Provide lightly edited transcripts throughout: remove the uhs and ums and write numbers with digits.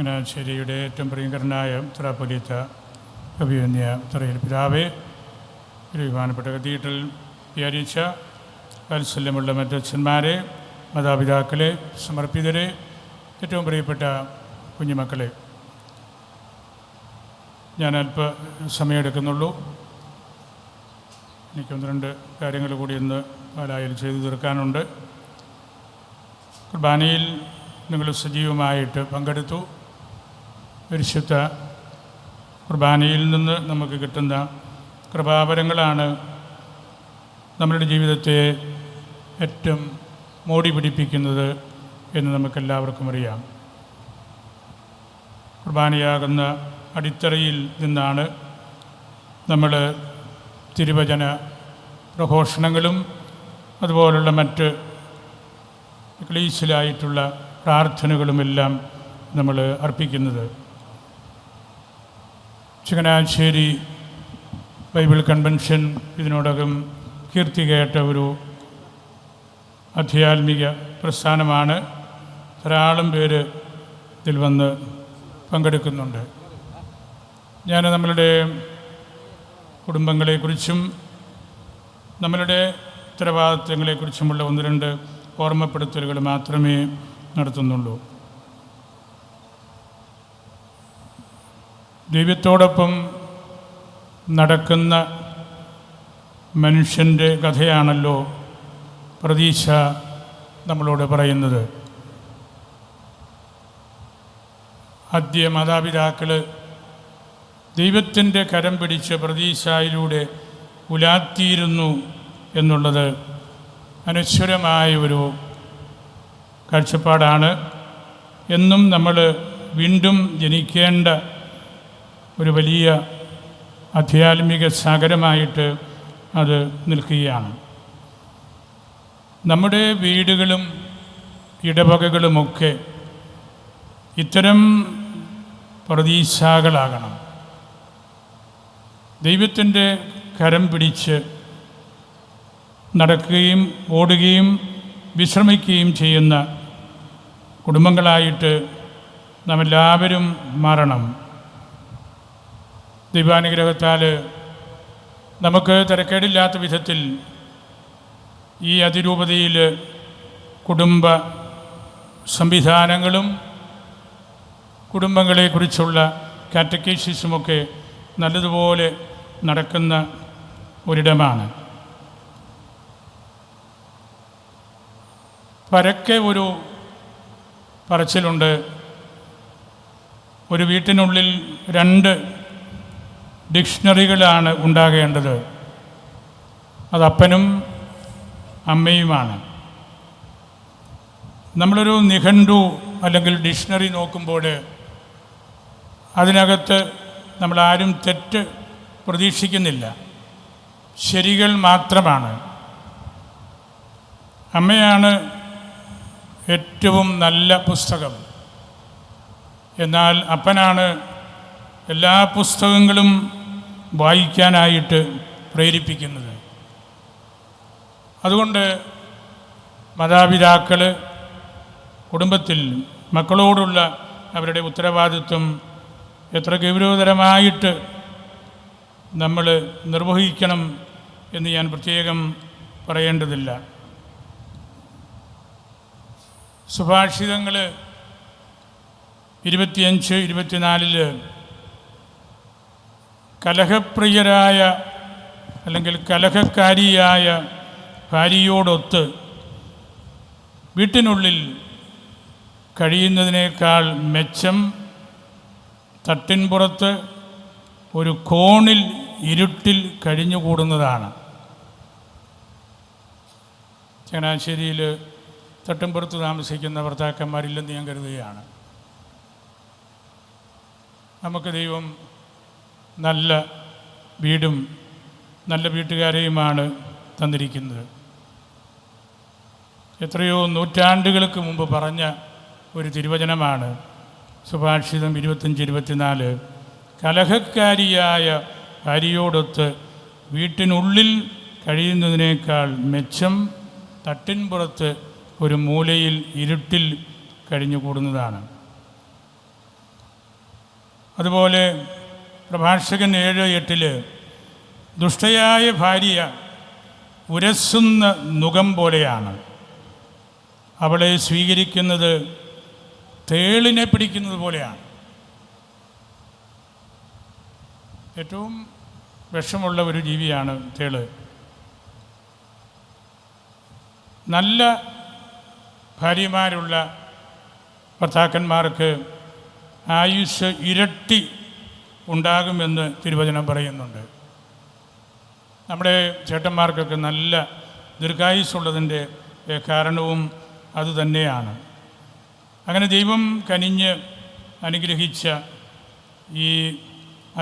ചങ്ങനാശ്ശേരിയുടെ ഏറ്റവും പ്രിയങ്കരനായ ഉത്തരാപ്പൊലീത്ത അഭിമന്യ ഉത്തരയിൽ പിതാവേ, ബഹുമാനപ്പെട്ട കത്തീഡ്രൽ വിചാരിച്ച വാത്സല്യമുള്ള മറ്റച്ഛന്മാരെ, മാതാപിതാക്കളെ, സമർപ്പിതരെ, ഏറ്റവും പ്രിയപ്പെട്ട കുഞ്ഞുമക്കളെ, ഞാൻ സമയമെടുക്കുന്നുള്ളൂ. എനിക്ക് 1-2 കാര്യങ്ങൾ കൂടി ഇന്ന് പാലായിൽ ചെയ്തു തീർക്കാനുണ്ട്. കുർബാനയിൽ നിങ്ങൾ സജീവമായിട്ട് പങ്കെടുത്തു. പരിശുദ്ധ കുർബാനയിൽ നിന്ന് നമുക്ക് കിട്ടുന്ന കൃപാവരങ്ങളാണ് നമ്മുടെ ജീവിതത്തെ ഏറ്റവും മോടി പിടിപ്പിക്കുന്നത് എന്ന് നമുക്കെല്ലാവർക്കും അറിയാം. കുർബാനയാകുന്ന അടിത്തറയിൽ നിന്നാണ് നമ്മൾ തിരുവചന പ്രഘോഷണങ്ങളും അതുപോലുള്ള മറ്റ് ക്ലീശിലായിട്ടുള്ള പ്രാർത്ഥനകളുമെല്ലാം നമ്മൾ അർപ്പിക്കുന്നത്. ചങ്ങനാശ്ശേരി ബൈബിൾ കൺവെൻഷൻ ഇതിനോടകം കീർത്തി കേട്ട ഒരു ആധ്യാത്മിക പ്രസ്ഥാനമാണ്. ധാരാളം പേര് ഇതിൽ വന്ന് പങ്കെടുക്കുന്നുണ്ട്. ഞാൻ നമ്മളുടെ കുടുംബങ്ങളെക്കുറിച്ചും നമ്മളുടെ ഉത്തരവാദിത്തങ്ങളെക്കുറിച്ചുമുള്ള 1-2 ഓർമ്മപ്പെടുത്തലുകൾ മാത്രമേ നടത്തുന്നുള്ളൂ. ദൈവത്തോടൊപ്പം നടക്കുന്ന മനുഷ്യൻ്റെ കഥയാണല്ലോ പ്രതീക്ഷ നമ്മളോട് പറയുന്നത്. ആദ്യ മാതാപിതാക്കൾ ദൈവത്തിൻ്റെ കരം പിടിച്ച് പ്രതീക്ഷയിലൂടെ ഉലാത്തിയിരുന്നു എന്നുള്ളത് അനശ്വരമായ ഒരു കാഴ്ചപ്പാടാണ്. എന്നും നമ്മൾ വീണ്ടും ജനിക്കേണ്ട ഒരു വലിയ ആധ്യാത്മിക സാഗരമായിട്ട് അത് നിൽക്കുകയാണ്. നമ്മുടെ വീടുകളും ഇടവകകളുമൊക്കെ ഇത്തരം പ്രതീക്ഷകളാകണം. ദൈവത്തിൻ്റെ കരം പിടിച്ച് നടക്കുകയും ഓടുകയും വിശ്രമിക്കുകയും ചെയ്യുന്ന കുടുംബങ്ങളായിട്ട് നാം എല്ലാവരും മാറണം. ദൈവാനുഗ്രഹത്താൽ നമുക്ക് തിരക്കേടില്ലാത്ത വിധത്തിൽ ഈ അതിരൂപതയിൽ കുടുംബ സംവിധാനങ്ങളും കുടുംബങ്ങളെക്കുറിച്ചുള്ള കാറ്റഗീസിസുമൊക്കെ നല്ലതുപോലെ നടക്കുന്ന ഒരിടമാണ്. പരക്കെ ഒരു പറച്ചിലുണ്ട്, ഒരു വീട്ടിനുള്ളിൽ 2 ഡിക്ഷണറികളാണ് ഉണ്ടാകേണ്ടത്. അത് അപ്പനും അമ്മയുമാണ്. നമ്മളൊരു നിഘണ്ടു അല്ലെങ്കിൽ ഡിക്ഷണറി നോക്കുമ്പോൾ അതിനകത്ത് നമ്മളാരും തെറ്റ് പ്രതീക്ഷിക്കുന്നില്ല, ശരികൾ മാത്രമാണ്. അമ്മയാണ് ഏറ്റവും നല്ല പുസ്തകം, എന്നാൽ അപ്പനാണ് എല്ലാ പുസ്തകങ്ങളും വായിക്കാനായിട്ട് പ്രേരിപ്പിക്കുന്നത്. അതുകൊണ്ട് മാതാപിതാക്കൾ കുടുംബത്തിൽ മക്കളോടുള്ള അവരുടെ ഉത്തരവാദിത്വം എത്ര ഗൗരവതരമായിട്ട് നമ്മൾ നിർവഹിക്കണം എന്ന് ഞാൻ പ്രത്യേകം പറയേണ്ടതില്ല. സുഭാഷിതങ്ങൾ 25-24 കലഹപ്രിയരായ അല്ലെങ്കിൽ കലഹക്കാരിയായ ഭാര്യയോടൊത്ത് വീട്ടിനുള്ളിൽ കഴിയുന്നതിനേക്കാൾ മെച്ചം തട്ടിൻപുറത്ത് ഒരു കോണിൽ ഇരുട്ടിൽ കഴിഞ്ഞുകൂടുന്നതാണ്. ചങ്ങനാശ്ശേരിയിൽ തട്ടിൻപുറത്ത് താമസിക്കുന്ന ഭർത്താക്കന്മാരില്ലെന്ന് ഞാൻ കരുതുകയാണ്. നമുക്ക് ദൈവം നല്ല വീടും നല്ല വീട്ടുകാരെയുമാണ് തന്നിരിക്കുന്നത്. എത്രയോ നൂറ്റാണ്ടുകൾക്ക് മുമ്പ് പറഞ്ഞ ഒരു തിരുവചനമാണ് സുഭാഷിതം 25-24. കലഹക്കാരിയായ ഭാര്യയോടൊത്ത് വീട്ടിനുള്ളിൽ കഴിയുന്നതിനേക്കാൾ മെച്ചം തട്ടിൻപുറത്ത് ഒരു മൂലയിൽ ഇരുട്ടിൽ കഴിഞ്ഞുകൂടുന്നതാണ്. അതുപോലെ പ്രഭാഷകൻ 7:8 ദുഷ്ടയായ ഭാര്യ ഉരസുന്ന നുകം പോലെയാണ്, അവളെ സ്വീകരിക്കുന്നത് തേളിനെ പിടിക്കുന്നത് പോലെയാണ്. ഏറ്റവും വിഷമുള്ള ഒരു ജീവിയാണ് തേള്. നല്ല ഭാര്യമാരുള്ള ഭർത്താക്കന്മാർക്ക് ആയുസ് ഇരട്ടി ഉണ്ടാകുമെന്ന് തിരുവചനം പറയുന്നുണ്ട്. നമ്മുടെ ചേട്ടന്മാർക്കൊക്കെ നല്ല ദീർഘായുസ്സുള്ളതിൻ്റെ കാരണവും അതുതന്നെയാണ്. അങ്ങനെ ദൈവം കനിഞ്ഞ് അനുഗ്രഹിച്ച ഈ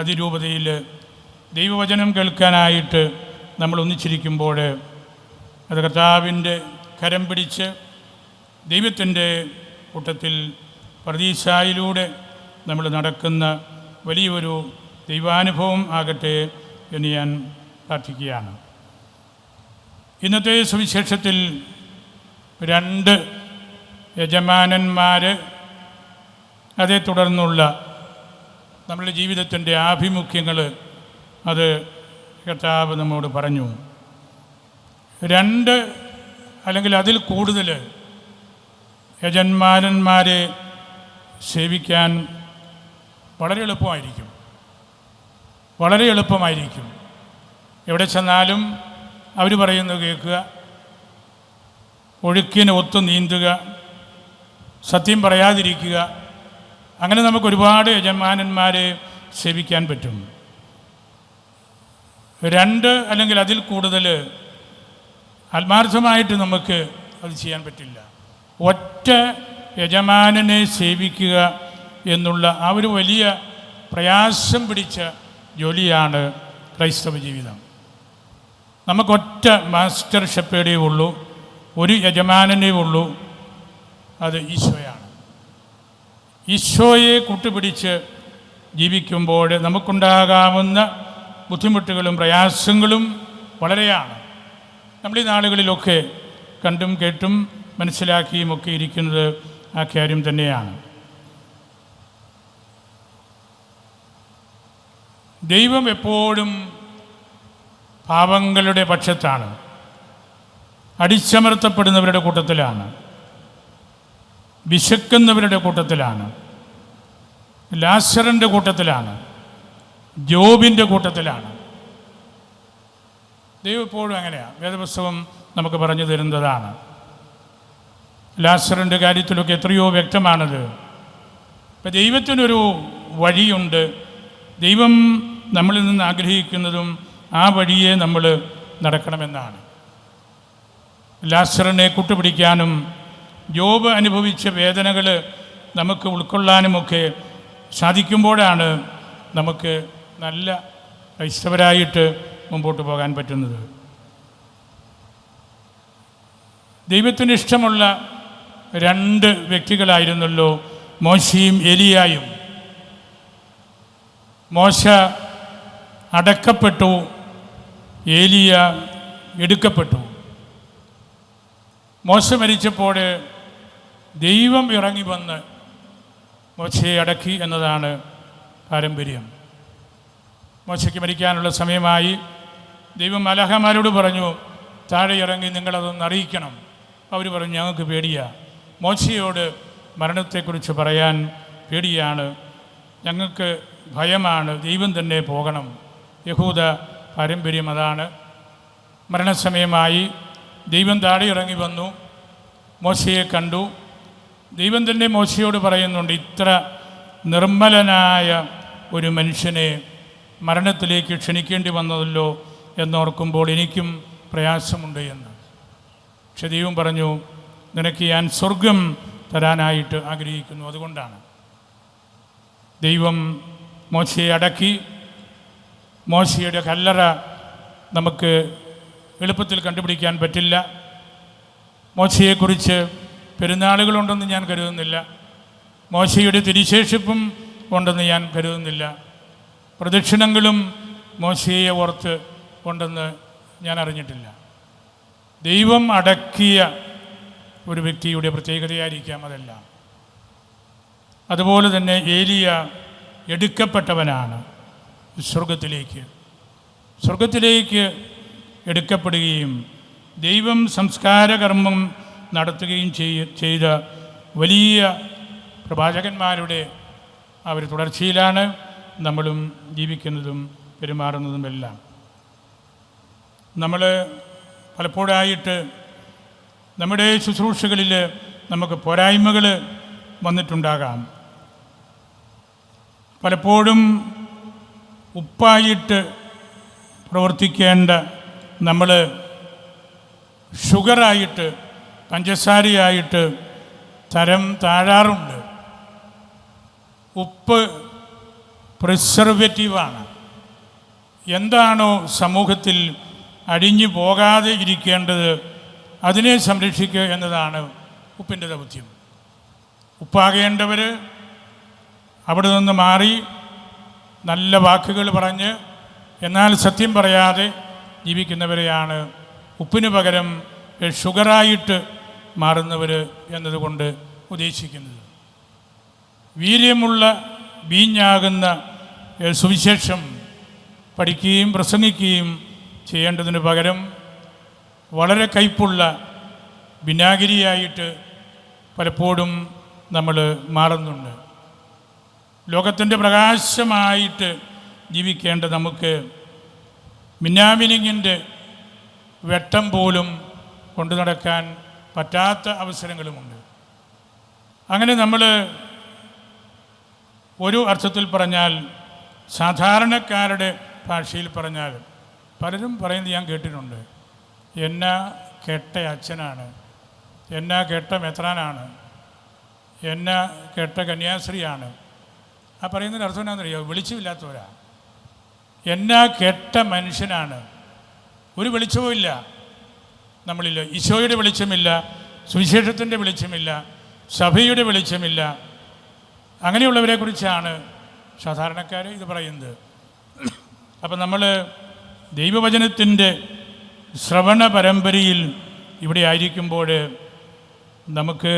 അതിരൂപതയിൽ ദൈവവചനം കേൾക്കാനായിട്ട് നമ്മൾ ഒന്നിച്ചിരിക്കുമ്പോൾ അത് കർത്താവിൻ്റെ കരം പിടിച്ച് ദൈവത്തിൻ്റെ കൂട്ടത്തിൽ പർദീസായിലൂടെ നമ്മൾ നടക്കുന്ന വലിയൊരു ദൈവാനുഭവം ആകട്ടെ എന്ന് ഞാൻ പ്രാർത്ഥിക്കുകയാണ്. ഇന്നത്തെ സുവിശേഷത്തിൽ 2 യജമാനന്മാർ, അതേ തുടർന്നുള്ള നമ്മുടെ ജീവിതത്തിൻ്റെ ആഭിമുഖ്യങ്ങൾ അത് കർത്താവ് നമ്മോട് പറഞ്ഞു. 2 അല്ലെങ്കിൽ അതിൽ കൂടുതൽ യജമാനന്മാരെ സേവിക്കാൻ വളരെ എളുപ്പമായിരിക്കും. എവിടെ ചെന്നാലും അവർ പറയുന്നത് കേൾക്കുക, ഒഴുക്കിന് ഒത്തു നീന്തുക, സത്യം പറയാതിരിക്കുക. അങ്ങനെ നമുക്ക് ഒരുപാട് യജമാനന്മാരെ സേവിക്കാൻ പറ്റും. 2 അല്ലെങ്കിൽ അതിൽ കൂടുതൽ ആത്മാർത്ഥമായിട്ട് നമുക്ക് അത് ചെയ്യാൻ പറ്റില്ല. ഒറ്റ യജമാനനെ സേവിക്കുക എന്നുള്ള ആ ഒരു വലിയ പ്രയാസം പിടിച്ച ജോലിയാണ് ക്രൈസ്തവ ജീവിതം. നമുക്കൊറ്റ മാസ്റ്റർ ഷെപ്പേർഡേ ഉള്ളൂ, ഒരു യജമാനനേ ഉള്ളൂ, അത് ഈശോയാണ്. ഈശോയെ കൂട്ടുപിടിച്ച് ജീവിക്കുമ്പോൾ നമുക്കുണ്ടാകാവുന്ന ബുദ്ധിമുട്ടുകളും പ്രയാസങ്ങളും വളരെയാണ്. നമ്മൾ ഈ നാളുകളിലൊക്കെ കണ്ടും കേട്ടും മനസ്സിലാക്കിയും ഒക്കെ ഇരിക്കുന്നത് ആ കാര്യം തന്നെയാണ്. ദൈവം എപ്പോഴും പാവങ്ങളുടെ പക്ഷത്താണ്, അടിച്ചമർത്തപ്പെടുന്നവരുടെ കൂട്ടത്തിലാണ്, വിശക്കുന്നവരുടെ കൂട്ടത്തിലാണ്, ലാസറിൻ്റെ കൂട്ടത്തിലാണ്, ജോബിൻ്റെ കൂട്ടത്തിലാണ്. ദൈവം എപ്പോഴും അങ്ങനെയാണ്. വേദപുസ്തകം നമുക്ക് പറഞ്ഞു തരുന്നതാണ്. ലാസറിൻ്റെ കാര്യത്തിലൊക്കെ എത്രയോ വ്യക്തമാണത്. ഇപ്പം ദൈവത്തിനൊരു വഴിയുണ്ട്. ദൈവം നമ്മളിൽ നിന്ന് ആഗ്രഹിക്കുന്നതും ആ വഴിയെ നമ്മൾ നടക്കണമെന്നാണ്. ലാസറിനെ കൂട്ടുപിടിക്കാനും ജോബ് അനുഭവിച്ച വേദനകൾ നമുക്ക് ഉൾക്കൊള്ളാനുമൊക്കെ സാധിക്കുമ്പോഴാണ് നമുക്ക് നല്ല ക്രൈസ്തവരായിട്ട് മുമ്പോട്ട് പോകാൻ പറ്റുന്നത്. ദൈവത്തിന് ഇഷ്ടമുള്ള 2 വ്യക്തികളായിരുന്നല്ലോ മോശയും എലിയായും. മോശ അടക്കപ്പെട്ടു, ഏലിയ എടുക്കപ്പെട്ടു. മോശ മരിച്ചപ്പോൾ ദൈവം ഇറങ്ങി വന്ന് മോശയെ അടക്കി എന്നതാണ് പാരമ്പര്യം. മോശയ്ക്ക് മരിക്കാനുള്ള സമയമായി. ദൈവം മലാഖമാരോട് പറഞ്ഞു, താഴെ ഇറങ്ങി നിങ്ങളതൊന്ന് അറിയിക്കണം. അവർ പറഞ്ഞു, ഞങ്ങൾക്ക് പേടിയാണ്, മോശയോട് മരണത്തെക്കുറിച്ച് പറയാൻ പേടിയാണ്, ഞങ്ങൾക്ക് ഭയമാണ്, ദൈവം തന്നെ പോകണം. യഹൂദ പാരമ്പര്യം അതാണ്. മരണസമയമായി. ദൈവം താഴെ ഇറങ്ങി വന്നു, മോശയെ കണ്ടു. ദൈവം തന്നെ മോശയോട് പറയുന്നുണ്ട്, ഇത്ര നിർമ്മലനായ ഒരു മനുഷ്യനെ മരണത്തിലേക്ക് ക്ഷണിക്കേണ്ടി വന്നതല്ലോ എന്നോർക്കുമ്പോൾ എനിക്കും പ്രയാസമുണ്ട് എന്ന്. പക്ഷെ ദൈവം പറഞ്ഞു, നിനക്ക് ഞാൻ സ്വർഗം തരാനായിട്ട് ആഗ്രഹിക്കുന്നു. അതുകൊണ്ടാണ് ദൈവം മോശയെ അടക്കി. മോശയുടെ കല്ലറ നമുക്ക് എളുപ്പത്തിൽ കണ്ടുപിടിക്കാൻ പറ്റില്ല. മോശയെക്കുറിച്ച് പെരുന്നാളുകളുണ്ടെന്ന് ഞാൻ കരുതുന്നില്ല. മോശയുടെ തിരിശേഷിപ്പും ഉണ്ടെന്ന് ഞാൻ കരുതുന്നില്ല. പ്രദക്ഷിണങ്ങളും മോശയെ ഓർത്ത് ഉണ്ടെന്ന് ഞാൻ അറിഞ്ഞിട്ടില്ല. ദൈവം അടക്കിയ ഒരു വ്യക്തിയുടെ പ്രത്യേകതയായിരിക്കാം അതെല്ലാം. അതുപോലെ തന്നെ ഏലിയ എടുക്കപ്പെട്ടവനാണ് സ്വർഗത്തിലേക്ക് എടുക്കപ്പെടുകയും ദൈവം സംസ്കാരകർമ്മം നടത്തുകയും ചെയ്ത വലിയ പ്രവാചകന്മാരുടെ അവർ തുടർച്ചയിലാണ് നമ്മളും ജീവിക്കുന്നതും പെരുമാറുന്നതുമെല്ലാം. നമ്മൾ പലപ്പോഴായിട്ട് നമ്മുടെ ശുശ്രൂഷകളിൽ നമുക്ക് പോരായ്മകൾ വന്നിട്ടുണ്ടാകാം. പലപ്പോഴും ഉപ്പായിട്ട് പ്രവർത്തിക്കേണ്ട നമ്മൾ ഷുഗറായിട്ട്, പഞ്ചസാരയായിട്ട് തരം താഴാറുണ്ട്. ഉപ്പ് പ്രിസർവേറ്റീവാണ്. എന്താണോ സമൂഹത്തിൽ അടിഞ്ഞു പോകാതെ ഇരിക്കേണ്ടത് അതിനെ സംരക്ഷിക്കുക എന്നതാണ് ഉപ്പിൻ്റെ ദൗത്യം. ഉപ്പാകേണ്ടവർ അവിടെ നിന്ന് മാറി നല്ല വാക്കുകൾ പറഞ്ഞ് എന്നാൽ സത്യം പറയാതെ ജീവിക്കുന്നവരെയാണ് ഉപ്പിന് പകരം ഷുഗറായിട്ട് മാറുന്നവർ എന്നതുകൊണ്ട് ഉദ്ദേശിക്കുന്നത്. വീര്യമുള്ള വീഞ്ഞാകുന്ന സുവിശേഷം പഠിക്കുകയും പ്രസംഗിക്കുകയും ചെയ്യേണ്ടതിന് പകരം വളരെ കയ്പുള്ള വിനാഗിരിയായിട്ട് പലപ്പോഴും നമ്മൾ മാറുന്നുണ്ട്. ലോകത്തിൻ്റെ പ്രകാശമായിട്ട് ജീവിക്കേണ്ട നമുക്ക് മിന്നാമിനിങ്ങിൻ്റെ വെട്ടം പോലും കൊണ്ടു നടക്കാൻ പറ്റാത്ത അവസരങ്ങളുമുണ്ട്. അങ്ങനെ നമ്മൾ ഒരു അർത്ഥത്തിൽ പറഞ്ഞാൽ, സാധാരണക്കാരുടെ ഭാഷയിൽ പറഞ്ഞാൽ, പലരും പറയുന്നത് ഞാൻ കേട്ടിട്ടുണ്ട്, എന്നാ കെട്ട അച്ഛനാണ്, എന്നാ കെട്ട മെത്രാനാണ്, എന്നാ കെട്ട കന്യാസ്ത്രീയാണ്. ആ പറയുന്നതിന് അർത്ഥം എന്നാണെന്നറിയോ? വെളിച്ചമില്ലാത്തവരാ. എന്നാ കെട്ട മനുഷ്യനാണ്. ഒരു വെളിച്ചവും ഇല്ല നമ്മളിൽ. ഈശോയുടെ വെളിച്ചമില്ല, സുവിശേഷത്തിൻ്റെ വെളിച്ചമില്ല, സഭയുടെ വെളിച്ചമില്ല. അങ്ങനെയുള്ളവരെക്കുറിച്ചാണ് സാധാരണക്കാർ ഇത് പറയുന്നത്. അപ്പം നമ്മൾ ദൈവവചനത്തിൻ്റെ ശ്രവണ പരമ്പരയിൽ ഇവിടെ ആയിരിക്കുമ്പോൾ നമുക്ക്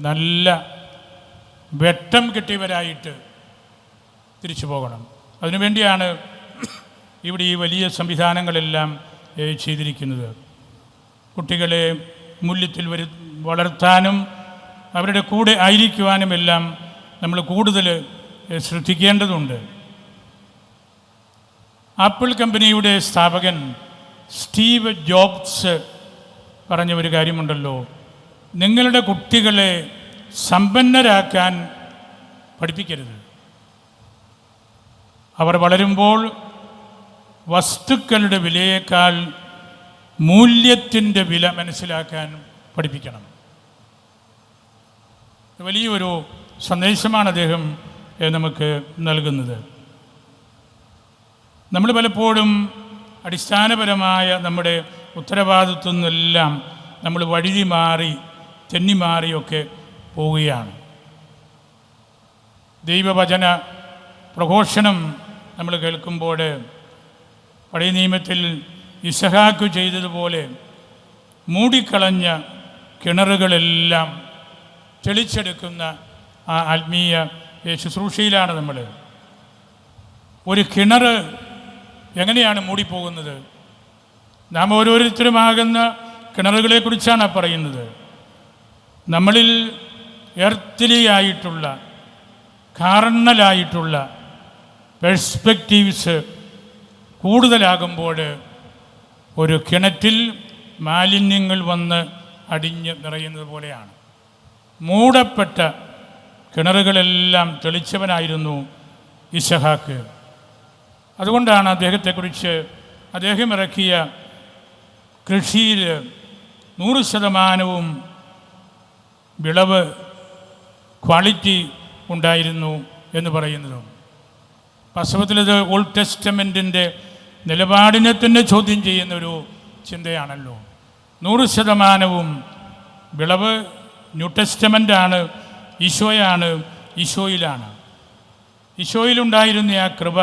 നല്ല വെട്ടം കിട്ടിയവരായിട്ട് തിരിച്ചു പോകണം. അതിനുവേണ്ടിയാണ് ഇവിടെ ഈ വലിയ സംവിധാനങ്ങളെല്ലാം ചെയ്തിരിക്കുന്നത്. കുട്ടികളെ മൂല്യത്തിൽ വളർത്താനും അവരുടെ കൂടെ ആയിരിക്കുവാനുമെല്ലാം നമ്മൾ കൂടുതൽ ശ്രദ്ധിക്കേണ്ടതുണ്ട്. ആപ്പിൾ കമ്പനിയുടെ സ്ഥാപകൻ സ്റ്റീവ് ജോബ്സ് പറഞ്ഞ ഒരു കാര്യമുണ്ടല്ലോ, നിങ്ങളുടെ കുട്ടികളെ സമ്പന്നരാക്കാൻ പഠിപ്പിക്കരുത്. അവർ വളരുമ്പോൾ വസ്തുക്കളുടെ വിലയേക്കാൾ മൂല്യത്തിൻ്റെ വില മനസ്സിലാക്കാൻ പഠിപ്പിക്കണം. വലിയൊരു സന്ദേശമാണ് അദ്ദേഹം നമുക്ക് നൽകുന്നത്. നമ്മൾ പലപ്പോഴും അടിസ്ഥാനപരമായ നമ്മുടെ ഉത്തരവാദിത്വം നിന്നെല്ലാം നമ്മൾ വഴുതി മാറി തെന്നി മാറിയൊക്കെ പോവുകയാണ്. ദൈവവചന പ്രഘോഷണം നമ്മൾ കേൾക്കുമ്പോൾ പഴയ നിയമത്തിൽ ഇസഹാക്ക് ചെയ്തതുപോലെ മൂടിക്കളഞ്ഞ കിണറുകളെല്ലാം തെളിച്ചെടുക്കുന്ന ആ ആത്മീയ ശുശ്രൂഷയിലാണ് നമ്മൾ. ഒരു കിണർ എങ്ങനെയാണ് മൂടിപ്പോകുന്നത്? നാം ഓരോരുത്തരുമാകുന്ന കിണറുകളെക്കുറിച്ചാണ് പറയുന്നത്. നമ്മളിൽ എർത്തിലിയായിട്ടുള്ള കാർണലായിട്ടുള്ള പെർസ്പെക്റ്റീവ്സ് കൂടുതലാകുമ്പോൾ ഒരു കിണറ്റിൽ മാലിന്യങ്ങൾ വന്ന് അടിഞ്ഞ് നിറയുന്നത് പോലെയാണ്. മൂടപ്പെട്ട കിണറുകളെല്ലാം തെളിച്ചവനായിരുന്നു ഇസഹാക്ക്. അതുകൊണ്ടാണ് അദ്ദേഹത്തെക്കുറിച്ച് അദ്ദേഹം ഇറക്കിയ കൃഷിയിൽ 100% വിളവ് ക്വാളിറ്റി ഉണ്ടായിരുന്നു എന്ന് പറയുന്നതും. വാസ്തവത്തിലത് ഓൾഡ് ടെസ്റ്റമെൻറ്റിൻ്റെ നിലപാടിനെ തന്നെ ചോദ്യം ചെയ്യുന്നൊരു ചിന്തയാണല്ലോ. 100% വിളവ് ന്യൂ ടെസ്റ്റമെൻ്റാണ്, ഈശോയാണ്, ഈശോയിലാണ്. ഈശോയിലുണ്ടായിരുന്ന ആ കൃപ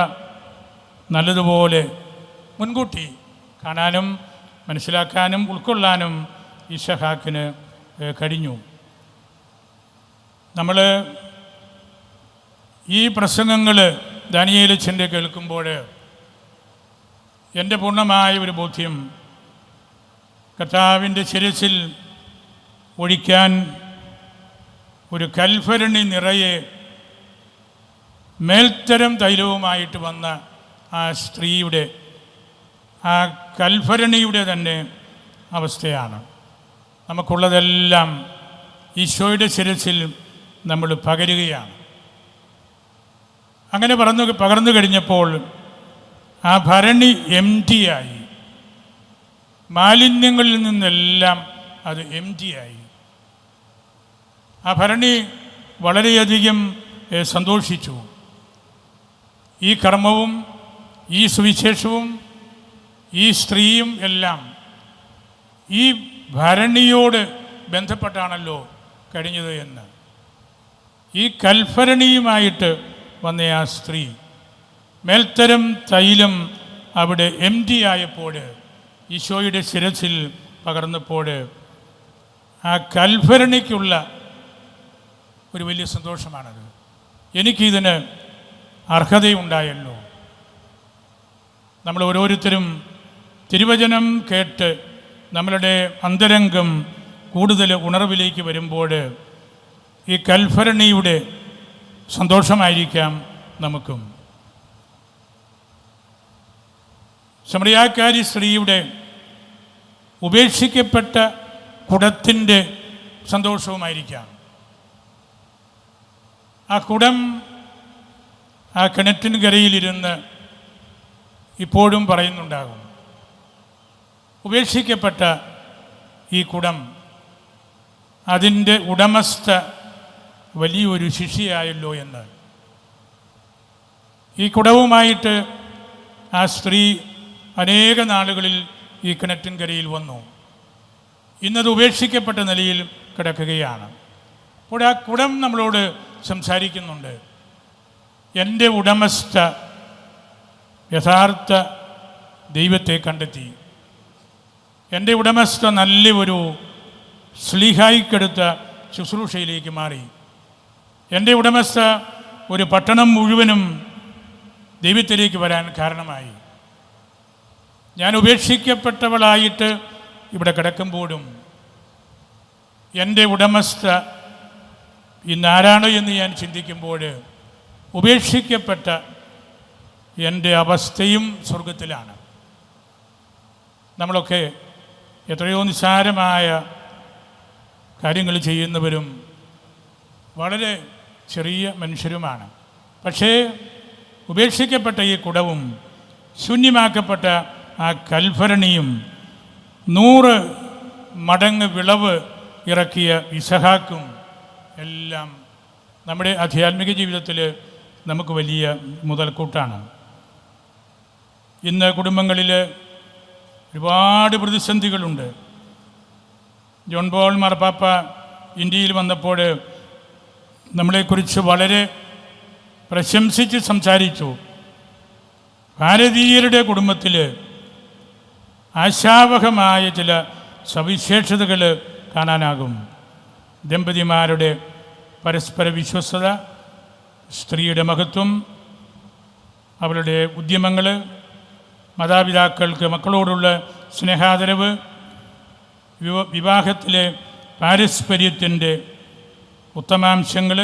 നല്ലതുപോലെ മുൻകൂട്ടി കാണാനും മനസ്സിലാക്കാനും ഉൾക്കൊള്ളാനും ഇസഹാക്കിന് കഴിഞ്ഞു. നമ്മൾ ഈ പ്രസംഗങ്ങൾ ദാനിയേലച്ചൻ്റെ കേൾക്കുമ്പോൾ എൻ്റെ പൂർണ്ണമായ ഒരു ബോധ്യം, കർത്താവിൻ്റെ ശിരസിൽ ഒഴിക്കാൻ ഒരു കൽഭരണി നിറയെ മേൽത്തരം തൈലവുമായിട്ട് വന്ന ആ സ്ത്രീയുടെ, ആ കൽഭരണിയുടെ തന്നെ അവസ്ഥയാണ്. നമുക്കുള്ളതെല്ലാം ഈശോയുടെ ശിരസിൽ നമ്മൾ പകരുകയാണ്. അങ്ങനെ പകർന്നു കഴിഞ്ഞപ്പോൾ ആ ഭരണി എംറ്റിയായി. മാലിന്യങ്ങളിൽ നിന്നെല്ലാം അത് എംറ്റിയായി. ആ ഭരണി വളരെയധികം സന്തോഷിച്ചു. ഈ കർമ്മവും ഈ സുവിശേഷവും ഈ സ്ത്രീയും എല്ലാം ഈ ഭരണിയോട് ബന്ധപ്പെട്ടാണല്ലോ കഴിഞ്ഞത് എന്ന്. ഈ കൽഭരണിയുമായിട്ട് വന്ന ആ സ്ത്രീ മേൽത്തരം തൈലം അവിടെ എംറ്റി ആയപ്പോൾ, ഈശോയുടെ ശിരസിൽ പകർന്നപ്പോൾ ആ കൽഭരണിക്കുള്ള ഒരു വലിയ സന്തോഷമാണത്. എനിക്കിതിന് അർഹതയുണ്ടായല്ലോ. നമ്മൾ ഓരോരുത്തരും തിരുവചനം കേട്ട് നമ്മളുടെ അന്തരംഗം കൂടുതൽ ഉണർവിലേക്ക് വരുമ്പോൾ ഈ കൽഭരണിയുടെ സന്തോഷമായിരിക്കാം നമുക്കും. സമറിയാക്കാരി സ്ത്രീയുടെ ഉപേക്ഷിക്കപ്പെട്ട കുടത്തിൻ്റെ സന്തോഷവുമായിരിക്കാം. ആ കുടം ആ കിണറ്റിന് കരയിലിരുന്ന് ഇപ്പോഴും പറയുന്നുണ്ടാകും, ഉപേക്ഷിക്കപ്പെട്ട ഈ കുടം അതിൻ്റെ ഉടമസ്ഥ വലിയൊരു ശിഷ്യയായല്ലോ എന്ന്. ഈ കുടവുമായിട്ട് ആ സ്ത്രീ അനേക നാളുകളിൽ ഈ കിണറ്റിൻകരയിൽ വന്നു. ഇന്നത് ഉപേക്ഷിക്കപ്പെട്ട നിലയിൽ കിടക്കുകയാണ്. അപ്പോൾ ആ കുടം നമ്മളോട് സംസാരിക്കുന്നുണ്ട്. എൻ്റെ ഉടമസ്ഥ യഥാർത്ഥ ദൈവത്തെ കണ്ടെത്തി. എൻ്റെ ഉടമസ്ഥ നല്ല ഒരു സ്ലീഹായിക്കെടുത്ത ശുശ്രൂഷയിലേക്ക് മാറി. എൻ്റെ ഉടമസ്ഥ ഒരു പട്ടണം മുഴുവനും ദൈവത്തിലേക്ക് വരാൻ കാരണമായി. ഞാൻ ഉപേക്ഷിക്കപ്പെട്ടവളായിട്ട് ഇവിടെ കിടക്കുമ്പോഴും എൻ്റെ ഉടമസ്ഥ ഇന്നാരാണ് എന്ന് ഞാൻ ചിന്തിക്കുമ്പോൾ ഉപേക്ഷിക്കപ്പെട്ട എൻ്റെ അവസ്ഥയും സ്വർഗത്തിലാണ്. നമ്മളൊക്കെ എത്രയോ നിസ്സാരമായ കാര്യങ്ങൾ ചെയ്യുന്നവരും വളരെ ചെറിയ മനുഷ്യരുമാണ്. പക്ഷേ ഉപേക്ഷിക്കപ്പെട്ട ഈ കുടവും ശൂന്യമാക്കപ്പെട്ട ആ കൽഭരണിയും 100 മടങ്ങ് വിളവ് ഇറക്കിയ ഇസഹാക്കും എല്ലാം നമ്മുടെ ആധ്യാത്മിക ജീവിതത്തിൽ നമുക്ക് വലിയ മുതൽക്കൂട്ടാണ്. ഇന്ന് കുടുംബങ്ങളിൽ ഒരുപാട് പ്രതിസന്ധികളുണ്ട്. ജോൺ പോൾ മാർപ്പാപ്പ ഇന്ത്യയിൽ വന്നപ്പോൾ നമ്മളെക്കുറിച്ച് വളരെ പ്രശംസിച്ച് സംസാരിച്ചു. ഭാരതീയരുടെ കുടുംബത്തിൽ ആശാവഹമായ ചില സവിശേഷതകൾ കാണാനാകും. ദമ്പതിമാരുടെ പരസ്പര വിശ്വസ്തത, സ്ത്രീയുടെ മഹത്വം, അവരുടെ ഉദ്യമങ്ങൾ, മാതാപിതാക്കൾക്ക് മക്കളോടുള്ള സ്നേഹാദരവ്, വിവാഹത്തിലെ പാരസ്പര്യത്തിൻ്റെ ഉത്തമാംശങ്ങൾ,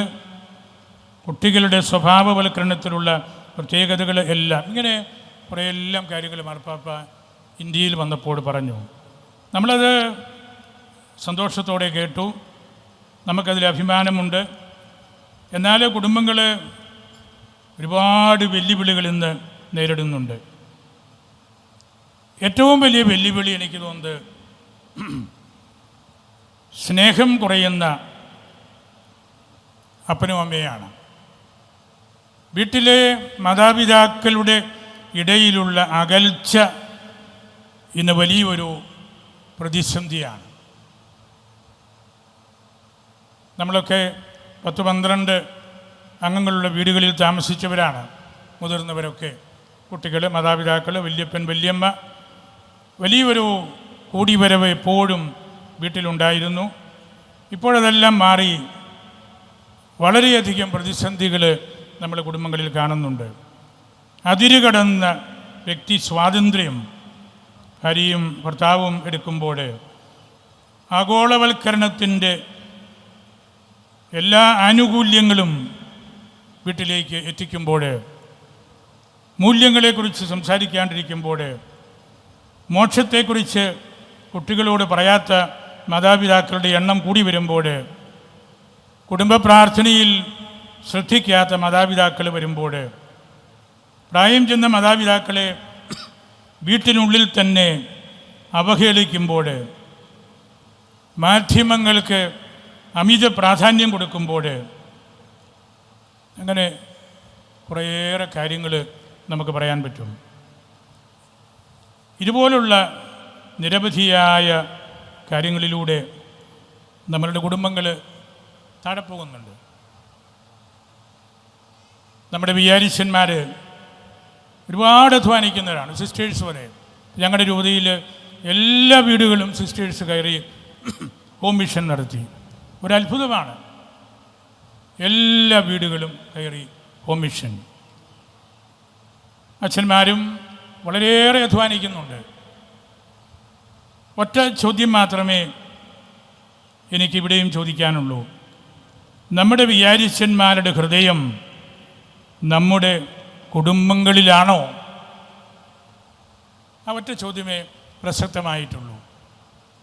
കുട്ടികളുടെ സ്വഭാവവൽക്കരണത്തിലുള്ള പ്രത്യേകതകൾ എല്ലാം, ഇങ്ങനെ കുറേ എല്ലാം കാര്യങ്ങൾ മാർപ്പാപ്പ ഇന്ത്യയിൽ വന്നപ്പോൾ പറഞ്ഞു. നമ്മളത് സന്തോഷത്തോടെ കേട്ടു, നമുക്കതിൽ അഭിമാനമുണ്ട്. എന്നാൽ കുടുംബങ്ങൾ ഒരുപാട് വെല്ലുവിളികൾ ഇന്ന് നേരിടുന്നുണ്ട്. ഏറ്റവും വലിയ വെല്ലുവിളി എനിക്ക് തോന്നുന്നത് സ്നേഹം കുറയുന്ന അപ്പനും അമ്മയാണ്. വീട്ടിലെ മാതാപിതാക്കളുടെ ഇടയിലുള്ള അകൽച്ച ഇന്ന് വലിയൊരു പ്രതിസന്ധിയാണ്. നമ്മളൊക്കെ 10-12 അംഗങ്ങളുള്ള വീടുകളിൽ താമസിച്ചവരാണ്. മുതിർന്നവരൊക്കെ, കുട്ടികൾ, മാതാപിതാക്കൾ, വല്യപ്പൻ, വല്യമ്മ, വലിയൊരു കൂടിവരവ് എപ്പോഴും വീട്ടിലുണ്ടായിരുന്നു. ഇപ്പോഴതെല്ലാം മാറി വളരെയധികം പ്രതിസന്ധികൾ നമ്മുടെ കുടുംബങ്ങളിൽ കാണുന്നുണ്ട്. അതിരുകടന്ന വ്യക്തി സ്വാതന്ത്ര്യം ഭാര്യയും ഭർത്താവും എടുക്കുമ്പോൾ ആഗോളവൽക്കരണത്തിൻ്റെ എല്ലാ ആനുകൂല്യങ്ങളും വീട്ടിലേക്ക് എത്തിക്കുമ്പോൾ, മൂല്യങ്ങളെക്കുറിച്ച് സംസാരിക്കാണ്ടിരിക്കുമ്പോൾ, മോക്ഷത്തെക്കുറിച്ച് കുട്ടികളോട് പറയാത്ത മാതാപിതാക്കളുടെ എണ്ണം കൂടി വരുമ്പോൾ, കുടുംബ പ്രാർത്ഥനയിൽ ശ്രദ്ധിക്കാത്ത മാതാപിതാക്കൾ വരുമ്പോൾ, പ്രായം ചെന്ന മാതാപിതാക്കളെ വീട്ടിനുള്ളിൽ തന്നെ അവഹേളിക്കുമ്പോൾ, മാധ്യമങ്ങൾക്ക് അമിത പ്രാധാന്യം കൊടുക്കുമ്പോൾ, അങ്ങനെ കുറേയേറെ കാര്യങ്ങൾ നമുക്ക് പറയാൻ പറ്റും. ഇതുപോലുള്ള നിരവധിയായ കാര്യങ്ങളിലൂടെ നമ്മളുടെ കുടുംബങ്ങൾ താഴെ പോകുന്നുണ്ട്. നമ്മുടെ വികാരിച്ചന്മാർ ഒരുപാട് അധ്വാനിക്കുന്നവരാണ്, സിസ്റ്റേഴ്സ് വരെ. ഞങ്ങളുടെ രൂപതയിൽ എല്ലാ വീടുകളും സിസ്റ്റേഴ്സ് കയറി ഹോം മിഷൻ നടത്തി. ഒരത്ഭുതമാണ്. എല്ലാ വീടുകളും കയറി ഹോം മിഷൻ. അച്ഛന്മാരും വളരെയേറെ അധ്വാനിക്കുന്നുണ്ട്. ഒറ്റ ചോദ്യം മാത്രമേ എനിക്കിവിടെയും ചോദിക്കാനുള്ളൂ. നമ്മുടെ വികാരിച്ചന്മാരുടെ ഹൃദയം നമ്മുടെ കുടുംബങ്ങളിലാണോ? ആ ഒറ്റ ചോദ്യമേ പ്രസക്തമായിട്ടുള്ളൂ.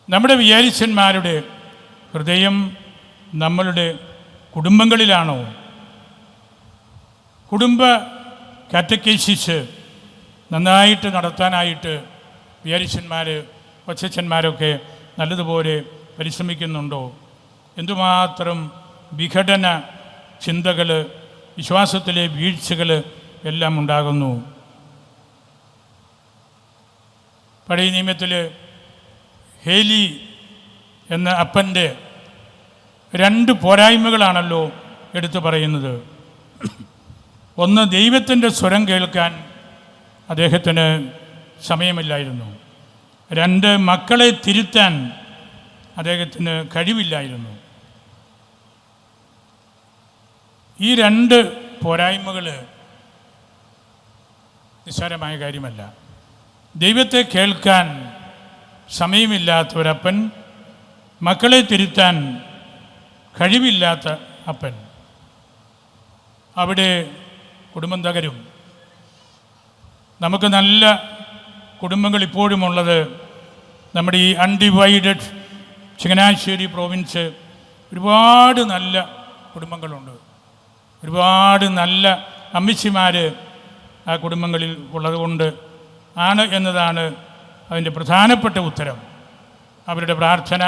നമ്മുടെ വികാരിച്ചന്മാരുടെ ഹൃദയം നമ്മളുടെ കുടുംബങ്ങളിലാണോ? കുടുംബ കാറ്റക്കേസിസ് നന്നായിട്ട് നടത്താനായിട്ട് വികാരിച്ചന്മാർ, കൊച്ചച്ചന്മാരൊക്കെ നല്ലതുപോലെ പരിശ്രമിക്കുന്നുണ്ടോ? എന്തുമാത്രം വിഘടന ചിന്തകൾ, വിശ്വാസത്തിലെ വീഴ്ചകൾ എല്ലാം ഉണ്ടാകുന്നു. പഴയ നിയമത്തിൽ ഹേലി എന്ന അപ്പൻ്റെ 2 പോരായ്മകളാണല്ലോ എടുത്തു പറയുന്നത്. ഒന്ന്, ദൈവത്തിൻ്റെ സ്വരം കേൾക്കാൻ അദ്ദേഹത്തിന് സമയമില്ലായിരുന്നു. 2, മക്കളെ തിരുത്താൻ അദ്ദേഹത്തിന് കഴിവില്ലായിരുന്നു. ഈ 2 പോരായ്മകൾ നിസ്സാരമായ കാര്യമല്ല. ദൈവത്തെ കേൾക്കാൻ സമയമില്ലാത്ത ഒരപ്പൻ, മക്കളെ തിരുത്താൻ കഴിവില്ലാത്ത അപ്പൻ, അവിടെ കുടുംബം തകരും. നമുക്ക് നല്ല കുടുംബങ്ങൾ ഇപ്പോഴുമുള്ളത് നമ്മുടെ ഈ അൺഡിവൈഡഡ് ചങ്ങനാശ്ശേരി പ്രോവിൻസ് ഒരുപാട് നല്ല കുടുംബങ്ങളുണ്ട്. ഒരുപാട് നല്ല അമ്മച്ചിമാർ ആ കുടുംബങ്ങളിൽ ഉള്ളതുകൊണ്ട് ആണ് എന്നതാണ് അതിൻ്റെ പ്രധാനപ്പെട്ട ഉത്തരം. അവരുടെ പ്രാർത്ഥന,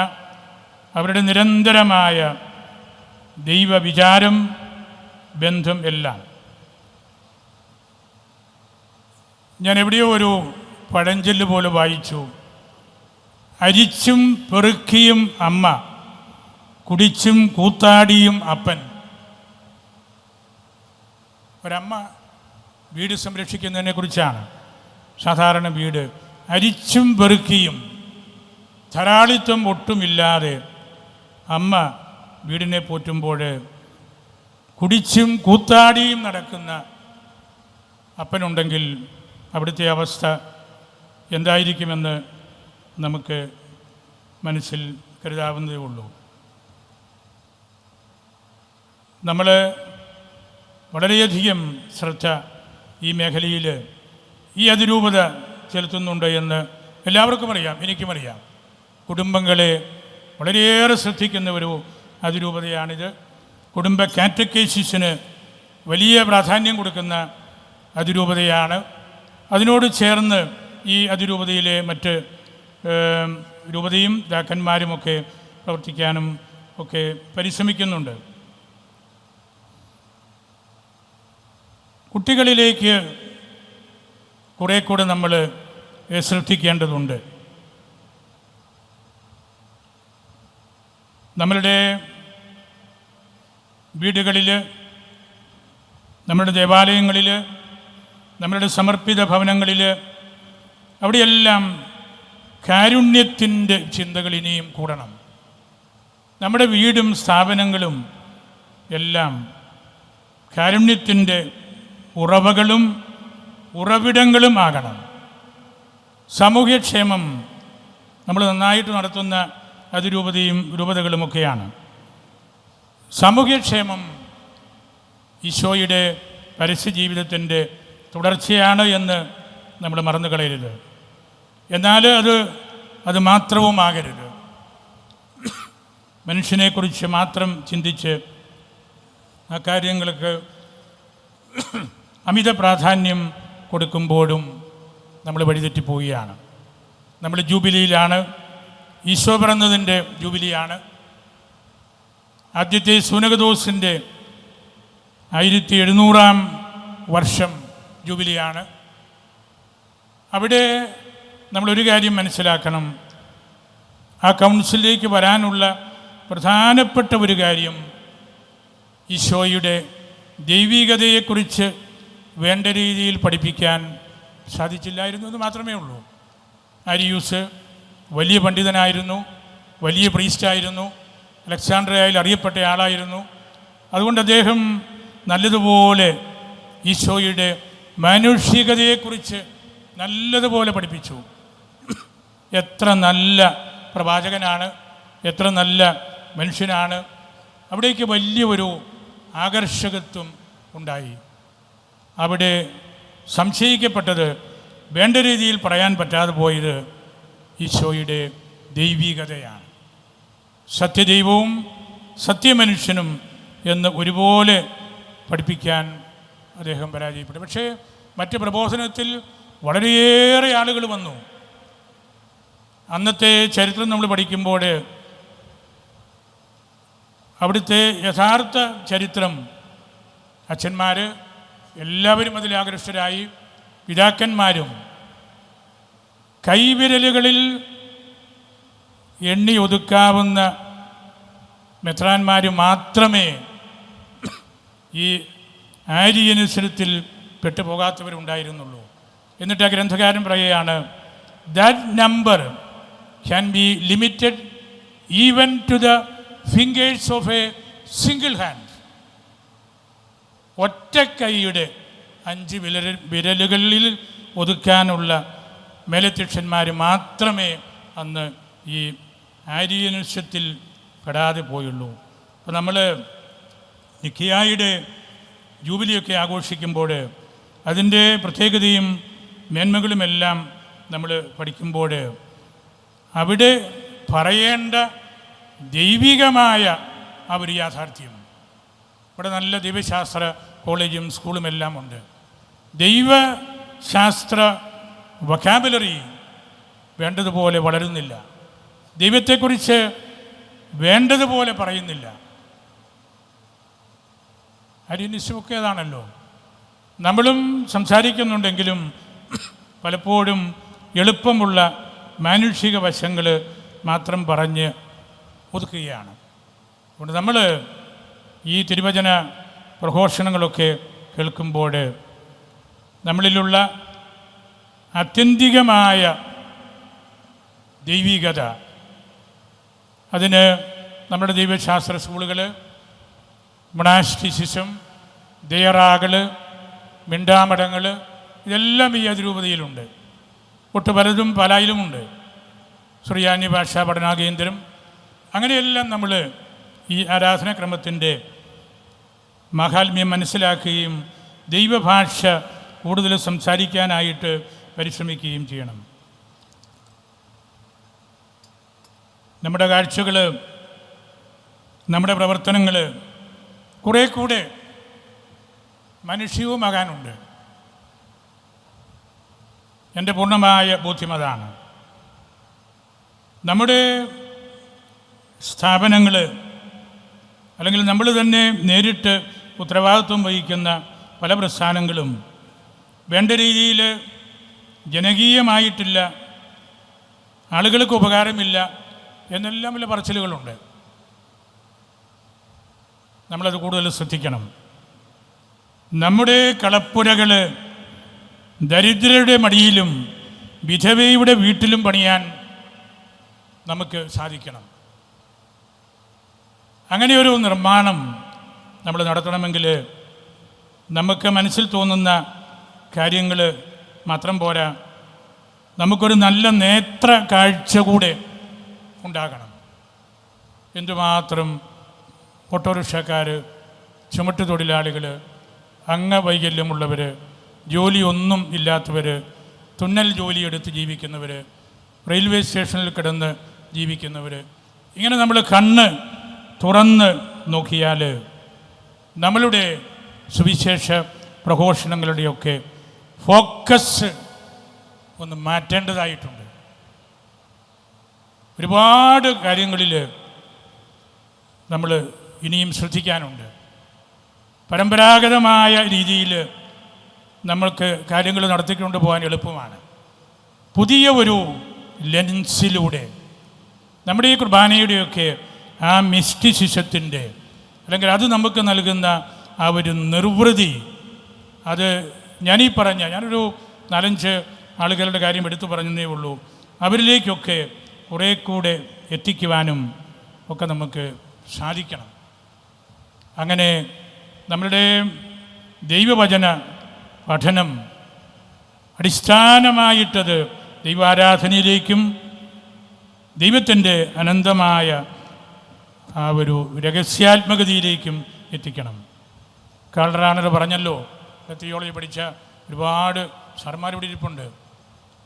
അവരുടെ നിരന്തരമായ ദൈവവിചാരം, ബന്ധം എല്ലാം. ഞാൻ എവിടെയോ ഒരു പഴഞ്ചൊല്ല് പോലെ വായിച്ചു. അരിച്ചും പെറുക്കിയും അമ്മ, കുടിച്ചും കൂത്താടിയും അപ്പൻ. ഒരമ്മ വീട് സംരക്ഷിക്കുന്നതിനെ കുറിച്ചാണ്. സാധാരണ വീട് അരിച്ചും പെറുക്കിയും ധാരാളിത്വം ഒട്ടുമില്ലാതെ അമ്മ വീടിനെ പോറ്റുമ്പോൾ, കുടിച്ചും കൂത്താടിയും നടക്കുന്ന അപ്പനുണ്ടെങ്കിൽ അവിടുത്തെ അവസ്ഥ എന്തായിരിക്കുമെന്ന് നമുക്ക് മനസ്സിൽ കരുതാവുന്നതേ ഉള്ളൂ. നമ്മൾ വളരെയധികം ശ്രദ്ധ ഈ മേഖലയിൽ, ഈ അതിരൂപത ചെലുത്തുന്നുണ്ട് എന്ന് എല്ലാവർക്കും അറിയാം, എനിക്കും അറിയാം. കുടുംബങ്ങളെ വളരെയേറെ ശ്രദ്ധിക്കുന്ന ഒരു അതിരൂപതയാണിത്. കുടുംബ കാറ്റക്കേസിസിന് വലിയ പ്രാധാന്യം കൊടുക്കുന്ന അതിരൂപതയാണ്. അതിനോട് ചേർന്ന് ഈ അതിരൂപതയിലെ മറ്റ് രൂപതയും രാക്കന്മാരുമൊക്കെ പ്രവർത്തിക്കാനും ഒക്കെ പരിശ്രമിക്കുന്നുണ്ട്. കുട്ടികളിലേക്ക് കുറേ കൂടെ നമ്മൾ ശ്രദ്ധിക്കേണ്ടതുണ്ട്. നമ്മളുടെ വീടുകളിൽ, നമ്മുടെ ദേവാലയങ്ങളിൽ, നമ്മളുടെ സമർപ്പിത ഭവനങ്ങളിൽ, അവിടെയെല്ലാം കാരുണ്യത്തിൻ്റെ ചിന്തകൾ ഇനിയും കൂടണം. നമ്മുടെ വീടും സ്ഥാപനങ്ങളും എല്ലാം കാരുണ്യത്തിൻ്റെ ഉറവകളും ഉറവിടങ്ങളും ആകണം. സാമൂഹ്യക്ഷേമം നമ്മൾ നന്നായിട്ട് നടത്തുന്ന അതിരൂപതയും രൂപതകളുമൊക്കെയാണ്. സാമൂഹ്യക്ഷേമം ഈശോയുടെ പരസ്യജീവിതത്തിൻ്റെ തുടർച്ചയാണ് എന്ന് നമ്മൾ മറന്നു കളയരുത്. എന്നാൽ അത് മാത്രവുമാകരുത്. മനുഷ്യനെക്കുറിച്ച് മാത്രം ചിന്തിച്ച് ആ കാര്യങ്ങൾക്ക് അമിത പ്രാധാന്യം കൊടുക്കുമ്പോഴും നമ്മൾ വഴിതെറ്റിപ്പോവുകയാണ്. നമ്മൾ ജൂബിലിയിലാണ്, ഈശോ പിറന്നതിൻ്റെ ജൂബിലിയാണ്. ആദ്യത്തെ സൂനകദോസിൻ്റെ 1700 വർഷം ജൂബിലിയാണ്. അവിടെ നമ്മളൊരു കാര്യം മനസ്സിലാക്കണം. ആ കൗൺസിലിലേക്ക് വരാനുള്ള പ്രധാനപ്പെട്ട ഒരു കാര്യം ഈശോയുടെ ദൈവികതയെക്കുറിച്ച് വേണ്ട രീതിയിൽ പഠിപ്പിക്കാൻ സാധിച്ചില്ലായിരുന്നു എന്ന് മാത്രമേ ഉള്ളൂ. ആരിയൂസ് വലിയ പണ്ഡിതനായിരുന്നു, വലിയ പ്രീസ്റ്റായിരുന്നു, അലക്സാണ്ട്രിയയിൽ അറിയപ്പെട്ട ആളായിരുന്നു. അതുകൊണ്ട് അദ്ദേഹം നല്ലതുപോലെ ഈശോയുടെ മാനുഷികതയെക്കുറിച്ച് നല്ലതുപോലെ പഠിപ്പിച്ചു. എത്ര നല്ല പ്രവാചകനാണ്, എത്ര നല്ല മനുഷ്യനാണ്. അവിടേക്ക് വലിയൊരു ആകർഷകത്വം ഉണ്ടായി. അവിടെ സംശയിക്കപ്പെട്ടത്, വേണ്ട രീതിയിൽ പറയാൻ പറ്റാതെ പോയത് ഈശോയുടെ ദൈവികതയാണ്. സത്യദൈവവും സത്യമനുഷ്യനും എന്ന് ഒരുപോലെ പഠിപ്പിക്കാൻ അദ്ദേഹം പരാജയപ്പെട്ടു. പക്ഷേ മറ്റ് പ്രബോധനത്തിൽ വളരെയേറെ ആളുകൾ വന്നു. അന്നത്തെ ചരിത്രം നമ്മൾ പഠിക്കുമ്പോൾ അവിടുത്തെ യഥാർത്ഥ ചരിത്രം അച്ഛന്മാർ എല്ലാവരും അതിൽ ആകൃഷ്ടരായി. പിതാക്കന്മാരും കൈവിരലുകളിൽ എണ്ണി ഒതുക്കാവുന്ന മെത്രാന്മാർ മാത്രമേ ഈ ആര്യനുസരത്തിൽ പെട്ടുപോകാത്തവരുണ്ടായിരുന്നുള്ളൂ. എന്നിട്ട് ആ ഗ്രന്ഥകാരൻ പറയുകയാണ്, that number can be limited even to the fingers of a single hand. ഒറ്റ കൈയുടെ 5 വിരലുകളിൽ ഒതുക്കാനുള്ള മേലധ്യക്ഷന്മാർ മാത്രമേ അന്ന് ഈ ആര്യനുസത്തിൽ പെടാതെ പോയുള്ളൂ. അപ്പോൾ നമ്മൾ നിക്കിയായുടെ ജൂബിലിയൊക്കെ ആഘോഷിക്കുമ്പോൾ അതിൻ്റെ പ്രത്യേകതയും മേന്മകളുമെല്ലാം നമ്മൾ പഠിക്കുമ്പോൾ അവിടെ പറയേണ്ട ദൈവികമായ ആ ഒരു യാഥാർത്ഥ്യം, ഇവിടെ നല്ല ദൈവശാസ്ത്ര കോളേജും സ്കൂളുമെല്ലാം ഉണ്ട്. ദൈവശാസ്ത്ര വൊക്കാബുലറി വേണ്ടതുപോലെ വളരുന്നില്ല. ദൈവത്തെക്കുറിച്ച് വേണ്ടതുപോലെ പറയുന്നില്ല. അരിനിശമൊക്കെ അതാണല്ലോ. നമ്മളും സംസാരിക്കുന്നുണ്ടെങ്കിലും പലപ്പോഴും എളുപ്പമുള്ള മാനുഷിക വശങ്ങൾ മാത്രം പറഞ്ഞ് ഒതുക്കുകയാണ്. അതുകൊണ്ട് നമ്മൾ ഈ തിരുവചന പ്രഘോഷണങ്ങളൊക്കെ കേൾക്കുമ്പോൾ നമ്മളിലുള്ള ആത്യന്തികമായ ദൈവികത, അതിന് നമ്മുടെ ദൈവശാസ്ത്ര സ്കൂളുകൾ, മൊണാസ്റ്റിസിസം, ദയറാകൾ, മിണ്ടാമഠങ്ങൾ, ഇതെല്ലാം ഈ അതിരൂപതയിലുണ്ട്. ഒട്ടു പലതും പാലായിലുമുണ്ട്. സുറിയാനി ഭാഷാ പഠനാ കേന്ദ്രം, അങ്ങനെയെല്ലാം നമ്മൾ ഈ ആരാധനാക്രമത്തിൻ്റെ മഹാത്മ്യം മനസ്സിലാക്കുകയും ദൈവഭാഷ കൂടുതൽ സംസാരിക്കാനായിട്ട് പരിശ്രമിക്കുകയും ചെയ്യണം. നമ്മുടെ കാഴ്ചകൾ, നമ്മുടെ പ്രവർത്തനങ്ങൾ കുറേ കൂടെ മനുഷ്യവുമാകാനുണ്ട്. എൻ്റെ പൂർണ്ണമായ ബോധ്യം അതാണ്. നമ്മുടെ സ്ഥാപനങ്ങൾ അല്ലെങ്കിൽ നമ്മൾ തന്നെ നേരിട്ട് ഉത്തരവാദിത്വം വഹിക്കുന്ന പല പ്രസ്ഥാനങ്ങളും വേണ്ട രീതിയിൽ ജനകീയമായിട്ടില്ല, ആളുകൾക്ക് ഉപകാരമില്ല എന്നെല്ലാം വല്ല പറച്ചിലുകളുണ്ട്. നമ്മളത് കൂടുതൽ ശ്രദ്ധിക്കണം. നമ്മുടെ കളപ്പുരകൾ ദരിദ്രരുടെ മടിയിലും വിധവയുടെ വീട്ടിലും പണിയാൻ നമുക്ക് സാധിക്കണം. അങ്ങനെയൊരു നിർമ്മാണം നമ്മൾ നടത്തണമെങ്കിൽ നമുക്ക് മനസ്സിൽ തോന്നുന്ന കാര്യങ്ങൾ മാത്രം പോരാ, നമുക്കൊരു നല്ല നേത്ര കാഴ്ച കൂടെ ഉണ്ടാകണം. എന്തുമാത്രം ഓട്ടോറിക്ഷക്കാർ, ചുമട്ടുതൊഴിലാളികൾ, അംഗവൈകല്യമുള്ളവർ, ജോലിയൊന്നും ഇല്ലാത്തവർ, തുന്നൽ ജോലിയെടുത്ത് ജീവിക്കുന്നവർ, റെയിൽവേ സ്റ്റേഷനിൽ കിടന്ന് ജീവിക്കുന്നവർ, ഇങ്ങനെ നമ്മൾ കണ്ണ് തുറന്ന് നോക്കിയാൽ നമ്മളുടെ സുവിശേഷ പ്രഘോഷണങ്ങളുടെയൊക്കെ ഫോക്കസ് ഒന്ന് മാറ്റേണ്ടതായിട്ടുണ്ട്. ഒരുപാട് കാര്യങ്ങളിൽ നമ്മൾ ഇനിയും ശ്രദ്ധിക്കാനുണ്ട്. പരമ്പരാഗതമായ രീതിയിൽ നമ്മൾക്ക് കാര്യങ്ങൾ നടത്തിക്കൊണ്ട് പോകാൻ എളുപ്പമാണ്. പുതിയ ഒരു ലെൻസിലൂടെ നമ്മുടെ ഈ കുർബാനയുടെയൊക്കെ ആ മിസ്റ്റിസിസത്തിൻ്റെ, അല്ലെങ്കിൽ അത് നമുക്ക് നൽകുന്ന ആ ഒരു നിർവൃതി, അത് ഞാനൊരു 4-5 ആളുകളുടെ കാര്യം എടുത്തു പറഞ്ഞതേ ഉള്ളൂ, അവരിലേക്കൊക്കെ കുറേ കൂടെ എത്തിക്കുവാനും ഒക്കെ നമുക്ക് സാധിക്കണം. അങ്ങനെ നമ്മളുടെ ദൈവവചന പഠനം അടിസ്ഥാനമായിട്ടത് ദൈവാരാധനയിലേക്കും ദൈവത്തിൻ്റെ അനന്തമായ ആ ഒരു രഹസ്യാത്മകതയിലേക്കും എത്തിക്കണം. കാൾ റാനർ പറഞ്ഞല്ലോ, തിയോളജി പഠിച്ച ഒരുപാട് സാർമാരിവിടെ ഇരിപ്പുണ്ട്.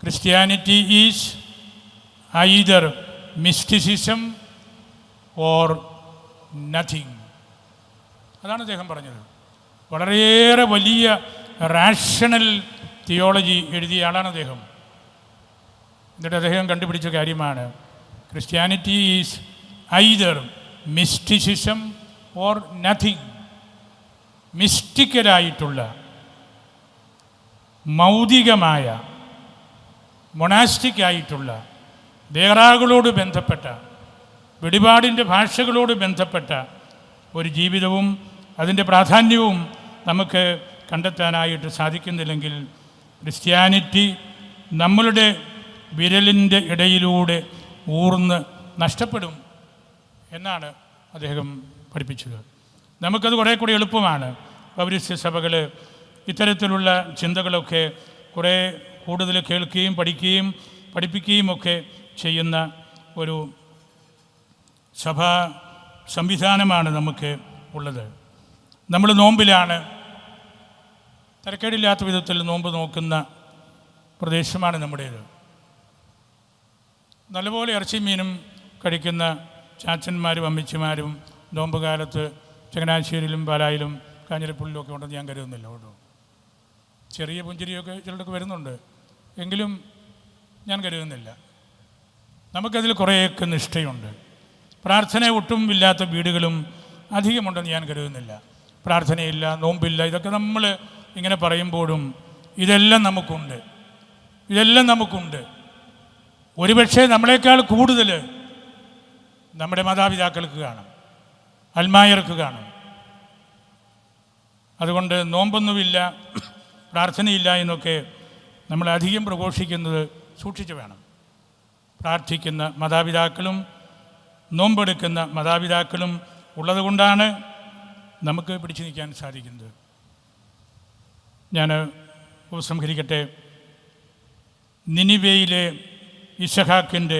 Christianity is either mysticism or nothing. അതാണ് അദ്ദേഹം പറഞ്ഞത്. വളരെയേറെ വലിയ റാഷണൽ തിയോളജി എഴുതിയ ആളാണ് അദ്ദേഹം. എന്നിട്ട് അദ്ദേഹം കണ്ടുപിടിച്ച കാര്യമാണ് Christianity is either mysticism or nothing. മിസ്റ്റിക്കലായിട്ടുള്ള, മൗതികമായ, മൊണാസ്റ്റിക്കായിട്ടുള്ള, ദേറാകളോട് ബന്ധപ്പെട്ട, വെടിപാടിൻ്റെ ഭാഷകളോട് ബന്ധപ്പെട്ട ഒരു ജീവിതവും അതിൻ്റെ പ്രാധാന്യവും നമുക്ക് കണ്ടെത്താനായിട്ട് സാധിക്കുന്നില്ലെങ്കിൽ ക്രിസ്ത്യാനിറ്റി നമ്മളുടെ വിരലിൻ്റെ ഇടയിലൂടെ ഊർന്ന് നഷ്ടപ്പെടും എന്നാണ് അദ്ദേഹം പഠിപ്പിച്ചത്. നമുക്കത് കുറേ കൂടി എളുപ്പമാണ്. പൗരസ്ത്യ സഭകൾ ഇത്തരത്തിലുള്ള ചിന്തകളൊക്കെ കുറേ കൂടുതൽ കേൾക്കുകയും പഠിക്കുകയും പഠിപ്പിക്കുകയും ഒക്കെ ചെയ്യുന്ന ഒരു സഭാ സംവിധാനമാണ് നമുക്ക് ഉള്ളത്. നമ്മൾ നോമ്പിലാണ്, തരക്കേടില്ലാത്ത വിധത്തിൽ നോമ്പ് നോക്കുന്ന പ്രദേശമാണ് നമ്മുടേത്. നല്ലപോലെ ഇറച്ചി മീനും കഴിക്കുന്ന ചാച്ചന്മാരും അമ്മച്ചിമാരും നോമ്പ് കാലത്ത് ചങ്ങനാശ്ശേരിയിലും പാലായിലും കാഞ്ഞിരപ്പള്ളിയിലും ഒക്കെ ഉണ്ടെന്ന് ഞാൻ കരുതുന്നില്ല കേട്ടോ. ചെറിയ പുഞ്ചിരിയൊക്കെ ചിലർക്ക് വരുന്നുണ്ട്, എങ്കിലും ഞാൻ കരുതുന്നില്ല. നമുക്കതിൽ കുറേയൊക്കെ നിഷ്ഠയുണ്ട്. പ്രാർത്ഥന ഒട്ടും ഇല്ലാത്ത വീടുകളും അധികമുണ്ടെന്ന് ഞാൻ കരുതുന്നില്ല. പ്രാർത്ഥനയില്ല, നോമ്പില്ല, ഇതൊക്കെ നമ്മൾ ഇങ്ങനെ പറയുമ്പോഴും ഇതെല്ലാം നമുക്കുണ്ട്. ഒരുപക്ഷെ നമ്മളെക്കാൾ കൂടുതൽ നമ്മുടെ മാതാപിതാക്കൾക്ക് കാണും, അൽമായർക്ക് കാണും. അതുകൊണ്ട് നോമ്പൊന്നുമില്ല, പ്രാർത്ഥനയില്ല എന്നൊക്കെ നമ്മൾ അധികം പ്രഘോഷിക്കുന്നത് സൂക്ഷിച്ചു വേണം. പ്രാർത്ഥിക്കുന്ന മാതാപിതാക്കളും നോമ്പെടുക്കുന്ന മാതാപിതാക്കളും ഉള്ളത് കൊണ്ടാണ് നമുക്ക് പിടിച്ചു നിൽക്കാൻ സാധിക്കുന്നത്. ഞാൻ ഉപസംഹരിക്കട്ടെ. നിനിവേയിലെ ഇസഹാക്കിൻ്റെ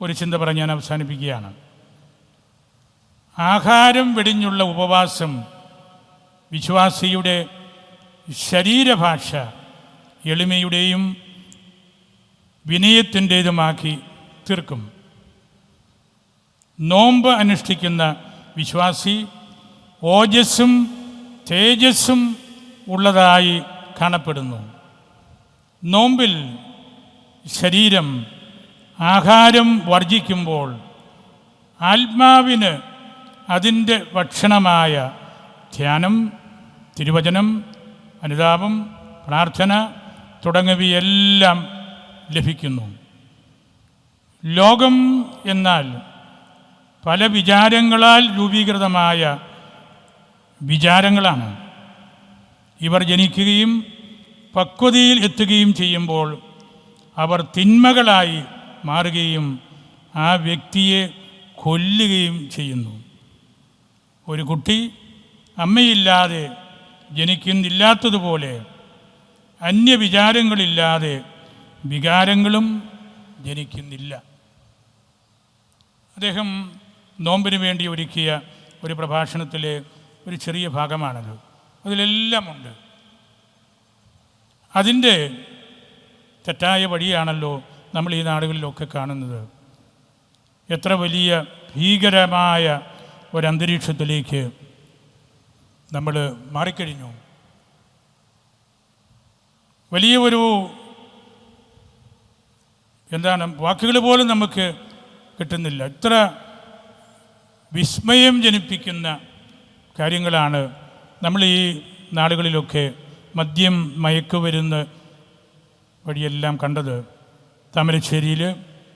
ഒരു ചിന്ത പറഞ്ഞ് ഞാൻ അവസാനിപ്പിക്കുകയാണ്. ആഹാരം വെടിഞ്ഞുള്ള ഉപവാസം വിശ്വാസിയുടെ ശരീരഭാഷ എളിമയുടെയും വിനയത്തിൻ്റേതുമാക്കി തീർക്കും. നോമ്പ് അനുഷ്ഠിക്കുന്ന വിശ്വാസി ഓജസ്സും തേജസ്സും ഉള്ളതായി കാണപ്പെടുന്നു. നോമ്പിൽ ശരീരം ആഹാരം വർജിക്കുമ്പോൾ ആത്മാവിന് അതിൻ്റെ ഭക്ഷണമായ ധ്യാനം, തിരുവചനം, അനുതാപം, പ്രാർത്ഥന തുടങ്ങിയവയെല്ലാം ലഭിക്കുന്നു. ലോകം എന്നാൽ പല വിചാരങ്ങളാൽ രൂപീകൃതമായ വിചാരങ്ങളാണ്. ഇവർ ജനിക്കുകയും പക്വതയിൽ എത്തുകയും ചെയ്യുമ്പോൾ അവർ തിന്മകളായി മാറുകയും ആ വ്യക്തിയെ കൊല്ലുകയും ചെയ്യുന്നു. ഒരു കുട്ടി അമ്മയില്ലാതെ ജനിക്കുന്നില്ലാത്തതുപോലെ അന്യവിചാരങ്ങളില്ലാതെ വികാരങ്ങളും ജനിക്കുന്നില്ല. അദ്ദേഹം നോമ്പിന് വേണ്ടി ഒരുക്കിയ ഒരു പ്രഭാഷണത്തിലെ ഒരു ചെറിയ ഭാഗമാണത്. അതിലെല്ലാമുണ്ട്. അതിൻ്റെ തെറ്റായ വഴിയാണല്ലോ നമ്മൾ ഈ നാടുകളിലൊക്കെ കാണുന്നത്. എത്ര വലിയ ഭീകരമായ ഒരന്തരീക്ഷത്തിലേക്ക് നമ്മൾ മാറിക്കഴിഞ്ഞു. വലിയ ഒരു വാക്കുകൾ പോലും നമുക്ക് കിട്ടുന്നില്ല. ഇത്ര വിസ്മയം ജനിപ്പിക്കുന്ന കാര്യങ്ങളാണ് നമ്മൾ ഈ നാടുകളിലൊക്കെ മദ്യം മയക്കുമരുന്ന് വഴിയെല്ലാം കണ്ടത്. താമരശ്ശേരിയിൽ,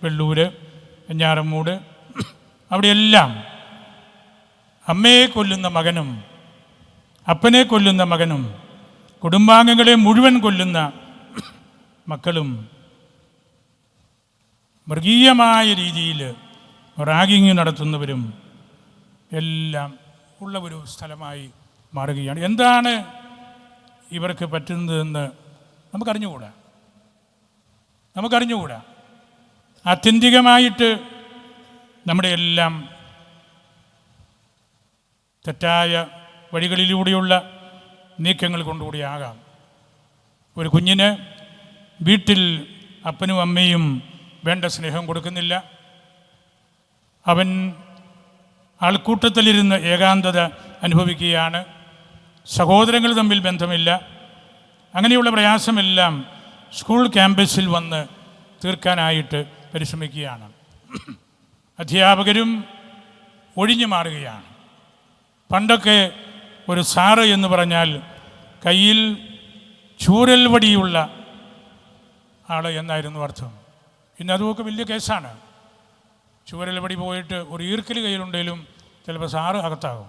വെള്ളൂർ, വെഞ്ഞാറമ്മൂട്, അവിടെയെല്ലാം അമ്മയെ കൊല്ലുന്ന മകനും അപ്പനെ കൊല്ലുന്ന മകനും കുടുംബാംഗങ്ങളെ മുഴുവൻ കൊല്ലുന്ന മക്കളും മൃഗീയമായ രീതിയിൽ റാഗിങ് നടത്തുന്നവരും എല്ലാം ഉള്ള ഒരു സ്ഥലമായി മാറുകയാണ്. എന്താണ് ഇവർക്ക് പറ്റുന്നതെന്ന് നമുക്കറിഞ്ഞുകൂടാ. ആത്യന്തികമായിട്ട് നമ്മുടെ എല്ലാം തെറ്റായ വഴികളിലൂടെയുള്ള നീക്കങ്ങൾ കൊണ്ടുകൂടിയാകാം. ഒരു കുഞ്ഞിന് വീട്ടിൽ അപ്പനും അമ്മയും വേണ്ട സ്നേഹം കൊടുക്കുന്നില്ല. അവൻ ആൾക്കൂട്ടത്തിലിരുന്ന് ഏകാന്തത അനുഭവിക്കുകയാണ്. സഹോദരങ്ങൾ തമ്മിൽ ബന്ധമില്ല. അങ്ങനെയുള്ള പ്രയാസമെല്ലാം സ്കൂൾ ക്യാമ്പസിൽ വന്ന് തീർക്കാനായിട്ട് പരിശ്രമിക്കുകയാണ്. അധ്യാപകരും ഒഴിഞ്ഞു മാറുകയാണ്. പണ്ടൊക്കെ ഒരു സാറ് എന്ന് പറഞ്ഞാൽ കയ്യിൽ ചൂരൽ വടിയുള്ള ആൾ എന്നായിരുന്നു അർത്ഥം. ഇന്ന് അതുമൊക്കെ വലിയ കേസാണ്. ചൂരൽ വടി പോയിട്ട് ഒരു ഈർക്കൽ കയ്യിലുണ്ടെങ്കിലും ചിലപ്പോൾ സാറ് അകത്താകും.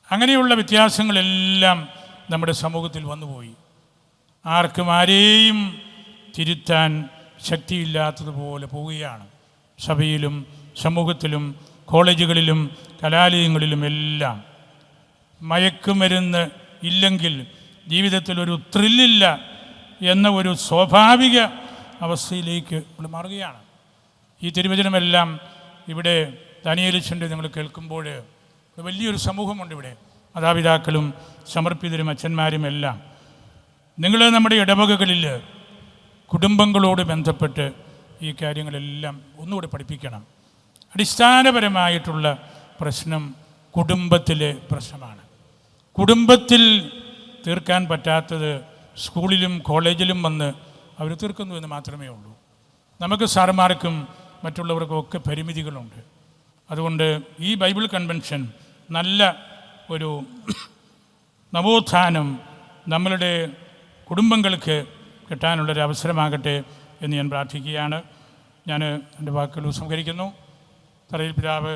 അങ്ങനെയുള്ള വ്യത്യാസങ്ങളെല്ലാം നമ്മുടെ സമൂഹത്തിൽ വന്നുപോയി. ആർക്കും ആരെയും തിരുത്താൻ ശക്തിയില്ലാത്തതുപോലെ പോവുകയാണ്. സഭയിലും സമൂഹത്തിലും കോളേജുകളിലും കലാലയങ്ങളിലും എല്ലാം മയക്കുമരുന്ന് ഇല്ലെങ്കിൽ ജീവിതത്തിൽ ഒരു ത്രില്ലില്ല എന്ന ഒരു സ്വാഭാവിക അവസ്ഥയിലേക്ക് നമ്മൾ മാറുകയാണ്. ഈ തിരുവചനമെല്ലാം ഇവിടെ ദാനിയേലച്ചൻ്റെ നിങ്ങൾ കേൾക്കുമ്പോൾ വലിയൊരു സമൂഹമുണ്ട് ഇവിടെ. മാതാപിതാക്കളും സമർപ്പിതരും അച്ഛന്മാരും എല്ലാം നിങ്ങൾ നമ്മുടെ ഇടവകകളിൽ കുടുംബങ്ങളോട് ബന്ധപ്പെട്ട് ഈ കാര്യങ്ങളെല്ലാം ഒന്നുകൂടെ പഠിപ്പിക്കണം. അടിസ്ഥാനപരമായിട്ടുള്ള പ്രശ്നം കുടുംബത്തിലെ പ്രശ്നമാണ്. കുടുംബത്തിൽ തീർക്കാൻ പറ്റാത്തത് സ്കൂളിലും കോളേജിലും വന്ന് അവർ തീർക്കുന്നു എന്ന് മാത്രമേ ഉള്ളൂ. നമുക്ക് സാറുമാർക്കും മറ്റുള്ളവർക്കും ഒക്കെ പരിമിതികളുണ്ട്. അതുകൊണ്ട് ഈ ബൈബിൾ കൺവെൻഷൻ നല്ല ഒരു നവോത്ഥാനം നമ്മളുടെ കുടുംബങ്ങൾക്ക് കിട്ടാനുള്ളൊരു അവസരമാകട്ടെ എന്ന് ഞാൻ പ്രാർത്ഥിക്കുകയാണ്. ഞാൻ എൻ്റെ വാക്കുകൾ സംഹരിക്കുന്നു. തറയിൽ പിതാവ്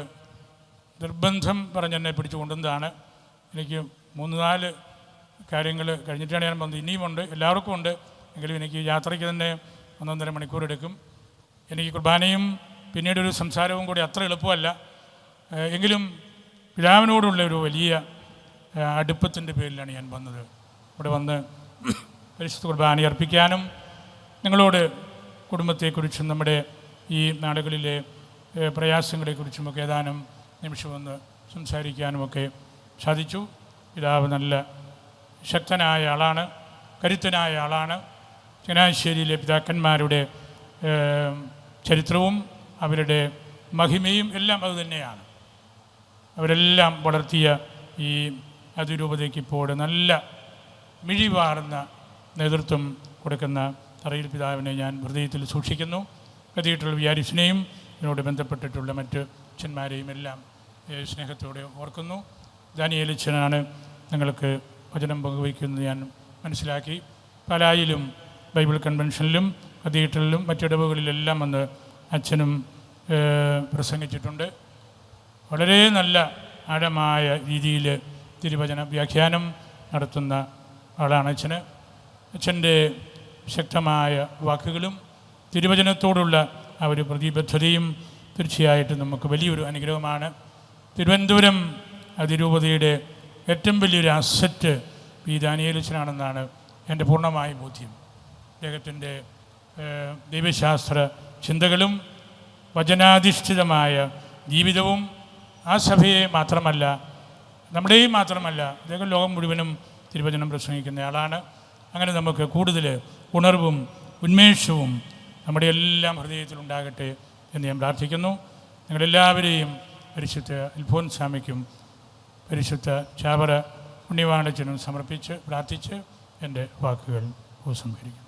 നിർബന്ധം പറഞ്ഞെന്നെ പിടിച്ചു കൊണ്ടുവന്നതാണ്. എനിക്ക് 3-4 കാര്യങ്ങൾ കഴിഞ്ഞിട്ടാണ് ഞാൻ വന്നത്. ഇനിയുമുണ്ട്, എല്ലാവർക്കും ഉണ്ട്. എങ്കിലും എനിക്ക് യാത്രയ്ക്ക് തന്നെ 1.5 മണിക്കൂർ എടുക്കും. എനിക്ക് കുർബാനയും പിന്നീടൊരു സംസാരവും കൂടി അത്ര എളുപ്പമല്ല. എങ്കിലും പിതാവിനോടുള്ള ഒരു വലിയ അടുപ്പത്തിൻ്റെ പേരിലാണ് ഞാൻ വന്നത്. ഇവിടെ വന്ന് പരിശുദ്ധ കുർബാന അർപ്പിക്കാനും നിങ്ങളോട് കുടുംബത്തെക്കുറിച്ചും നമ്മുടെ ഈ നാടുകളിലെ പ്രയാസങ്ങളെക്കുറിച്ചുമൊക്കെ ഏതാനും നിമിഷമൊന്ന് സംസാരിക്കാനുമൊക്കെ സാധിച്ചു. പിതാവ് നല്ല ശക്തനായ ആളാണ്, കരുത്തനായ ആളാണ്. ചങ്ങനാശ്ശേരിയിലെ പിതാക്കന്മാരുടെ ചരിത്രവും അവരുടെ മഹിമയും എല്ലാം അതുതന്നെയാണ്. അവരെല്ലാം വളർത്തിയ ഈ അതിരൂപതയ്ക്ക് ഇപ്പോൾ നല്ല മിഴിവാർന്ന നേതൃത്വം കൊടുക്കുന്ന തറയിൽ പിതാവിനെ ഞാൻ ഹൃദയത്തിൽ സൂക്ഷിക്കുന്നു. കത്തീഡ്രൽ വികാരിസിനെയും ഇതിനോട് ബന്ധപ്പെട്ടിട്ടുള്ള മറ്റ് അച്ഛന്മാരെയും എല്ലാം സ്നേഹത്തോടെ ഓർക്കുന്നു. ദാനിയേലച്ചനാണ് ഞങ്ങൾക്ക് വചനം പങ്കുവയ്ക്കുന്നത് ഞാൻ മനസ്സിലാക്കി. പാലായിലും ബൈബിൾ കൺവെൻഷനിലും കത്തീഡ്രലിലും മറ്റിടവുകളിലെല്ലാം വന്ന് അച്ഛനും പ്രസംഗിച്ചിട്ടുണ്ട്. വളരെ നല്ല ആഴമായ രീതിയിൽ തിരുവചന വ്യാഖ്യാനം നടത്തുന്ന ആളാണ് അച്ഛന്. അച്ഛൻ്റെ ശക്തമായ വാക്കുകളും തിരുവചനത്തോടുള്ള ആ ഒരു പ്രതിബദ്ധതയും തീർച്ചയായിട്ടും നമുക്ക് വലിയൊരു അനുഗ്രഹമാണ്. തിരുവനന്തപുരം അതിരൂപതയുടെ ഏറ്റവും വലിയൊരു അസറ്റ് പി ദാനിയേലച്ചനാണെന്നാണ് എൻ്റെ പൂർണ്ണമായ ബോധ്യം. അദ്ദേഹത്തിൻ്റെ ദൈവശാസ്ത്ര ചിന്തകളും വചനാധിഷ്ഠിതമായ ജീവിതവും ആ സഭയെ മാത്രമല്ല, നമ്മുടെയും മാത്രമല്ല, അദ്ദേഹം ലോകം മുഴുവനും തിരുവചനം പ്രസംഗിക്കുന്ന ആളാണ്. അങ്ങനെ നമുക്ക് കൂടുതൽ ഉണർവും ഉന്മേഷവും നമ്മുടെ എല്ലാം ഹൃദയത്തിലുണ്ടാകട്ടെ എന്ന് ഞാൻ പ്രാർത്ഥിക്കുന്നു. നിങ്ങളെല്ലാവരെയും പരിശുദ്ധ അൽഫോൻസാമയ്ക്കും പരിശുദ്ധ ചാവറ പുണ്യവാണച്ചനും സമർപ്പിച്ച് പ്രാർത്ഥിച്ച് എൻ്റെ വാക്കുകൾ ഉപസംഹരിക്കുന്നു.